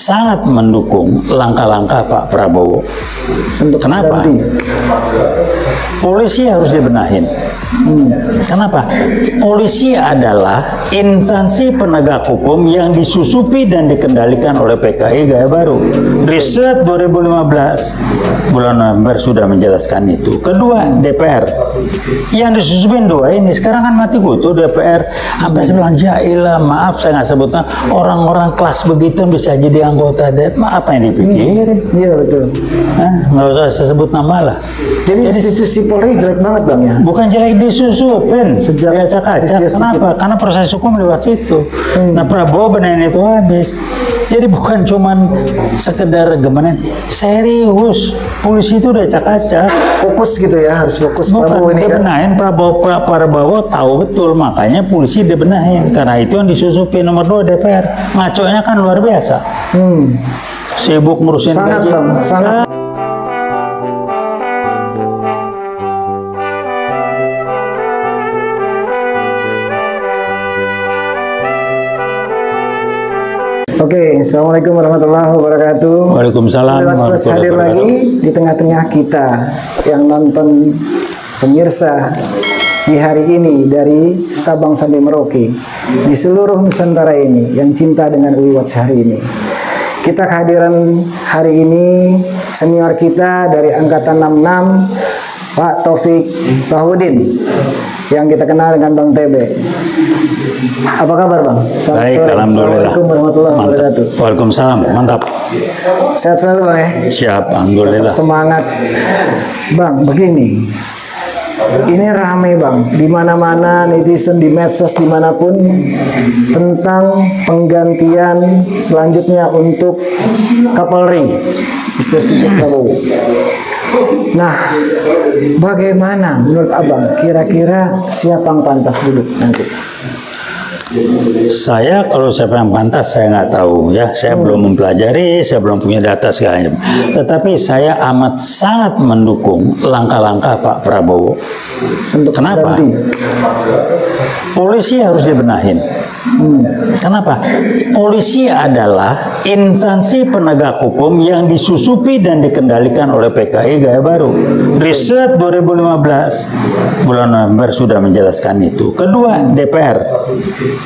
sangat mendukung langkah-langkah Pak Prabowo. Kenapa? Polisi harus dibenahin. Kenapa? Polisi adalah instansi penegak hukum yang disusupi dan dikendalikan oleh PKI Gaya Baru. Riset 2015 bulan November sudah menjelaskan itu. Kedua, DPR yang disusupin dua ini. Sekarang kan mati kutu DPR. Sampai bilang, jailah, maaf saya nggak sebutnya, orang-orang kelas begitu bisa jadi anggota DPR. Apa yang dipikirin? Iya betul. Nggak usah saya sebut nama lah. Jadi institusi Polri jelek banget Bang ya? Bukan jelek, disusupin, Sejak diacak-acak. Kenapa? Karena proses hukum lewat situ. Nah Prabowo benahin itu habis. Jadi bukan cuman sekedar gimana, serius. Polisi itu udah acak-acak. Fokus gitu ya, harus fokus. Prabowo ini kan? Benahin Prabowo tahu betul, makanya polisi dibenahin. Karena itu yang disusupin. Nomor 2 DPR. Ngaconya kan luar biasa. Sibuk ngurusin sangat gaji. Bang, sangat. Oke, assalamualaikum warahmatullahi wabarakatuh. Waalaikumsalam. Lewat hadir lagi di tengah-tengah kita yang nonton pemirsa di hari ini dari Sabang sampai Merauke, di seluruh Nusantara ini yang cinta dengan UU Watch hari ini. Kita kehadiran hari ini senior kita dari angkatan 66, Pak Taufik Bahudin, yang kita kenal dengan Bang TB. Apa kabar Bang? Selamat baik, sore. alhamdulillah. Assalamualaikum warahmatullahi wabarakatuh. Waalaikumsalam, mantap. Sehat selalu Bang ya? Siap, alhamdulillah. Semangat. Bang, begini. Ini rame Bang, di mana-mana netizen, di medsos, dimanapun, tentang penggantian selanjutnya untuk Kapolri, Istri Prabowo. Nah, bagaimana menurut Abang, kira-kira siapa yang pantas duduk nanti? Saya kalau siapa yang pantas saya nggak tahu ya, saya belum mempelajari, saya belum punya data segalanya. Tetapi saya amat sangat mendukung langkah-langkah Pak Prabowo. Kenapa? Polisi harus dibenahin. Kenapa? Polisi adalah instansi penegak hukum yang disusupi dan dikendalikan oleh PKI Gaya Baru. Riset 2015 bulan November sudah menjelaskan itu. Kedua, DPR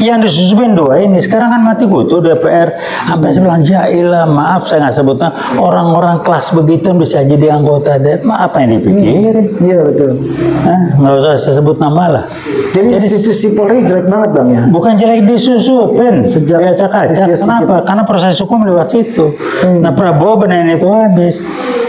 yang disusupin dua ini. Sekarang kan mati kutu DPR. Sampai bilang, jailah, maaf saya nggak sebutnya, orang-orang kelas begitu bisa jadi anggota DPR. Apa yang dipikirin? Iya betul. Nggak usah saya sebut nama lah. Jadi institusi Polri jelek banget Bang ya? Bukan jelek, disusupin, diacak-acak. Kenapa? Karena proses hukum lewat situ. Nah Prabowo benahin itu habis.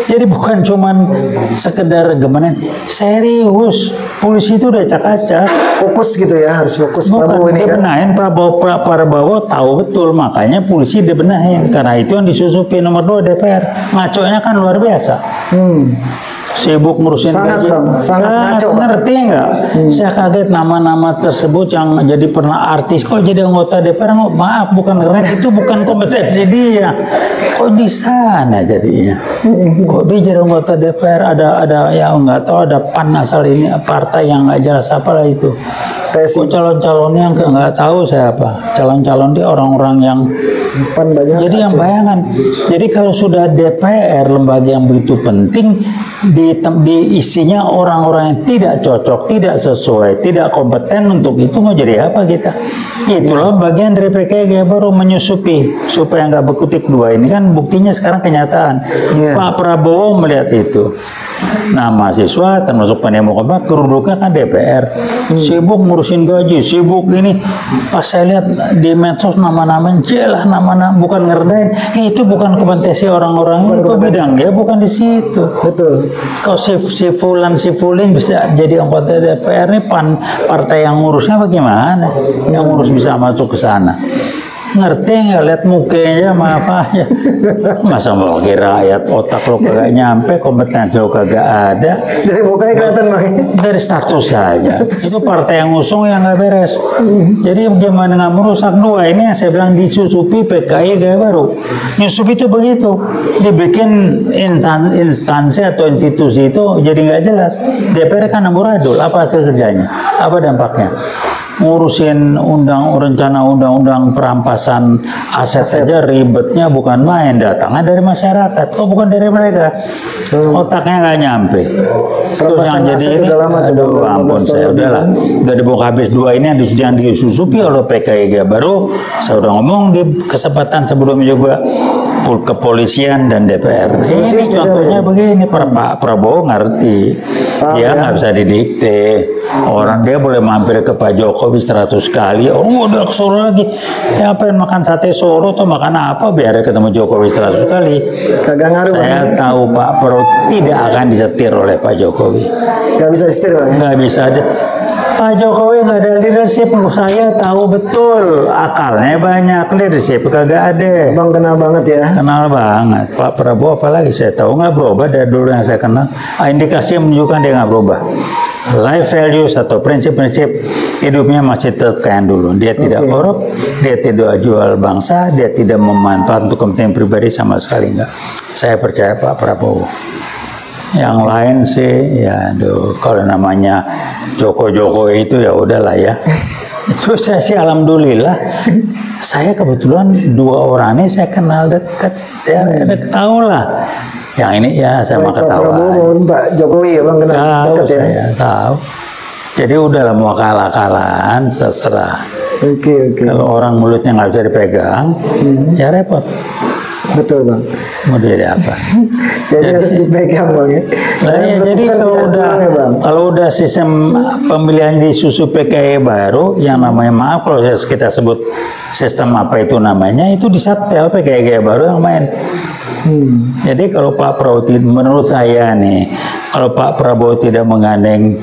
Jadi bukan cuman sekedar gimana, serius. Polisi itu udah acak-acak. Fokus gitu ya, harus fokus. Prabowo ini kan? Benahin Prabowo tahu betul, makanya polisi dibenahin. Karena itu yang disusupin. Nomor 2 DPR. Ngaconya kan luar biasa. Sibuk ngurusin sangat gaji. Bang, sangat ngaco. Ngerti nggak? Saya kaget nama-nama tersebut yang jadi pernah artis kok jadi anggota DPR. Maaf, bukan keren, itu bukan kompetensi dia. Kok di sana jadinya? Kok dia jadi anggota DPR? Ada ya nggak tahu, ada PAN asal ini, partai yang nggak jelas apalah itu. Kok calon-calonnya nggak tahu saya apa. Calon-calon dia orang-orang yang PAN banyak. Jadi yang bayangan. Jadi kalau sudah DPR, lembaga yang begitu penting, di isinya orang-orang yang tidak cocok, tidak sesuai, tidak kompeten untuk itu, mau jadi apa kita? Itulah bagian dari PKI Gaya Baru, menyusupi supaya nggak berkutik dua ini. Kan buktinya sekarang kenyataan. Pak Prabowo melihat itu. Nah mahasiswa termasuk pendemo keruduknya kan DPR, sibuk ngurusin gaji, sibuk ini. Pas saya lihat di medsos nama-nama jelas, nama-nama bukan ngerendahin, itu bukan kompetensi orang-orang itu, bidang dia bukan di situ. Betul. Kalau si Fulin bisa jadi anggota DPR, ini partai yang ngurusnya bagaimana? Yang ngurus bisa masuk ke sana. Ngerti nggak, lihat mukanya sama apa ya? Masa mau kira rakyat, otak lo kagak nyampe, kompetensi lo kagak ada. Dari mukanya kelihatan Bang. Dari status saja. Itu partai yang ngusung yang nggak beres. Jadi gimana nggak merusak dua ini yang saya bilang disusupi PKI Gaya Baru. Nyusup itu begitu, dibikin instansi atau institusi itu jadi nggak jelas. DPR kan amburadul, apa hasil kerjanya? Apa dampaknya? ngurusin rencana undang-undang perampasan aset saja ribetnya bukan main, datangnya dari masyarakat, kok bukan dari mereka. Otaknya nggak nyampe. Terus yang jadi ini, aduh ampun saya udahlah, udah dibongkar habis dua ini yang disusupi oleh PKI baru. Saya udah ngomong di kesempatan sebelumnya juga, kepolisian dan DPR. Ini contohnya begini, Pak Prabowo ngerti, dia nggak bisa didikte. Orang dia boleh mampir ke Pak Jokowi 100 kali, udah ke Solo lagi. Ya pengen makan sate Solo atau makan apa, biar ketemu Jokowi 100 kali. Kagak ngaruh. Saya tahu Pak Prabowo tidak akan disetir oleh Pak Jokowi. Nggak bisa disetir, Bang? Nggak bisa. Pak Jokowi nggak ada leadership, saya tahu betul, akalnya banyak, leadership kagak ada. Bang kenal banget ya? Kenal banget. Pak Prabowo apalagi saya tahu nggak berubah dari dulu yang saya kenal. Indikasi menunjukkan dia nggak berubah. Life values atau prinsip-prinsip hidupnya masih tetap kayak dulu. Dia tidak korup, dia tidak jual bangsa, dia tidak memanfaatkan untuk kepentingan pribadi sama sekali enggak. Saya percaya Pak Prabowo. Yang lain sih, ya aduh, kalau namanya Joko itu ya udahlah ya. Itu saya sih alhamdulillah. Saya kebetulan dua orang ini saya kenal dekat, ya tahu lah. Yang ini ya sama ketawa. Pak Jokowi ya Bang kenal dekat ya. Saya tahu. Jadi udahlah mau kalah-kalahan terserah. Oke. Kalau orang mulutnya nggak bisa dipegang, ya repot. Betul Bang. Mau jadi apa? jadi harus dipegang Bang ya. Jadi kalau udah sistem pemilihan disusun PKI baru, yang namanya maaf kalau kita sebut sistem apa itu namanya, itu disetel PKI baru yang main. Jadi kalau Pak Prabowo, menurut saya nih, kalau Pak Prabowo tidak menggandeng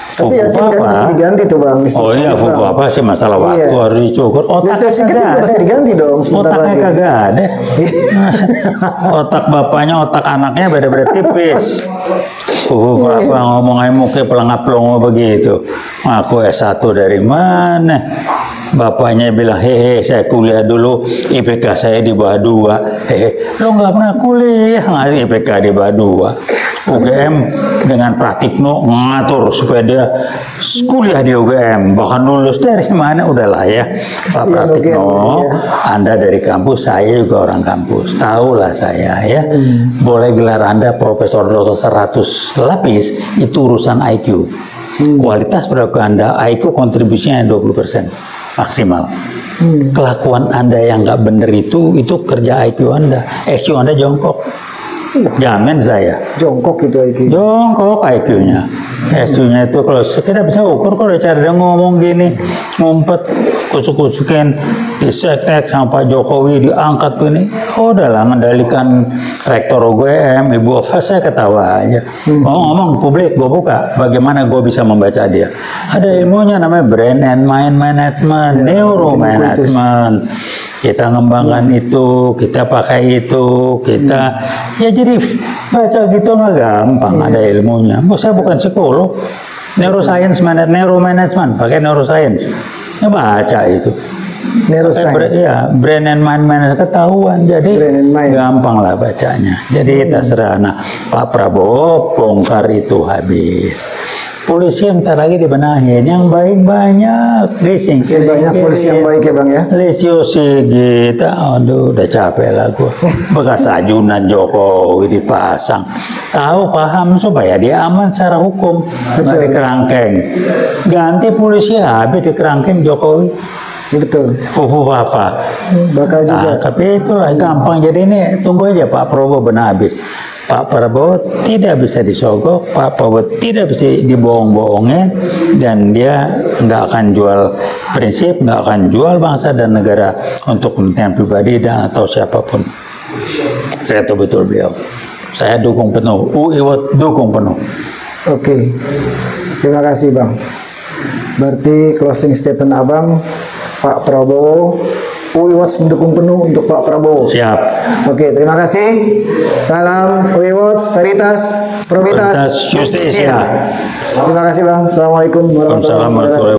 tapi yakin kan bisa diganti tuh Bang. Oh iya, Fuku apa sih masalah waktu harus dicukur. Otaknya kan pasti diganti dong. Otaknya kagak ada. Otak bapaknya, otak anaknya beda-beda tipis. Apa ngomongnya muka pelangap-pelongo begitu. Aku S1 dari mana? Bapaknya bilang, hehe saya kuliah dulu, IPK saya di bawah 2. Hehe, lo nggak pernah kuliah, nggak IPK di bawah 2. UGM dengan Pratikno ngatur supaya dia kuliah di UGM, bahkan lulus dari mana, udahlah ya Pak Pratikno, Anda dari kampus, saya juga orang kampus, tahulah saya ya. Boleh gelar Anda profesor doktor 100 lapis, itu urusan IQ. Kualitas perilaku Anda, IQ kontribusinya 20% maksimal. Kelakuan Anda yang nggak bener itu kerja IQ Anda. IQ Anda jongkok. Jamin saya. Jongkok itu IQ. Jongkok IQ-nya. IQ-nya itu kalau kita bisa ukur kalau cara dia ngomong gini, ngumpet, kusuk-kusukin, diseknek sama Pak Jokowi, diangkat ini. Oh udahlah, mengendalikan rektor UGM, Ibu Ova, saya ketawa aja. Ngomong publik, gue buka. Bagaimana gue bisa membaca dia? Ada ilmunya namanya brain and mind management, neuromanagement. Kita ngembangkan itu, kita pakai itu, kita ya jadi baca gitu mah gampang, ada ilmunya. Saya bukan psikolog, neuroscience, neuromanagement, pakai neuroscience. Ya baca itu. Neuroscience. Ya, brain and mind management ketahuan, jadi gampang lah bacanya. Jadi terserah. Nah, Pak Prabowo bongkar itu habis. Polisi bentar lagi dibenahin, yang baik banyak, banyak polisi yang baik ya Bang ya. Lisio Sigit, aduh udah capek lah gue. Bekas ajunan Jokowi dipasang, tahu paham supaya dia aman secara hukum, nggak dikerangkeng. Ganti polisi habis dikerangkeng Jokowi. Betul. Fufu Fafa. Bakal juga. Tapi itulah gampang. Jadi ini tunggu aja Pak Prabowo benar habis. Pak Prabowo tidak bisa disogok, Pak Prabowo tidak bisa dibohong-bohongin, dan dia nggak akan jual prinsip, nggak akan jual bangsa dan negara untuk kepentingan pribadi dan atau siapapun. Saya tahu betul beliau. Saya dukung penuh, Iwat dukung penuh. Oke, terima kasih Bang. Berarti closing statement Abang, Pak Prabowo, Watch mendukung penuh untuk Pak Prabowo. Siap. Oke, terima kasih. Salam Watch, Veritas, Probitas, Justisia. Terima kasih Bang. Assalamualaikum warahmatullahi wabarakatuh.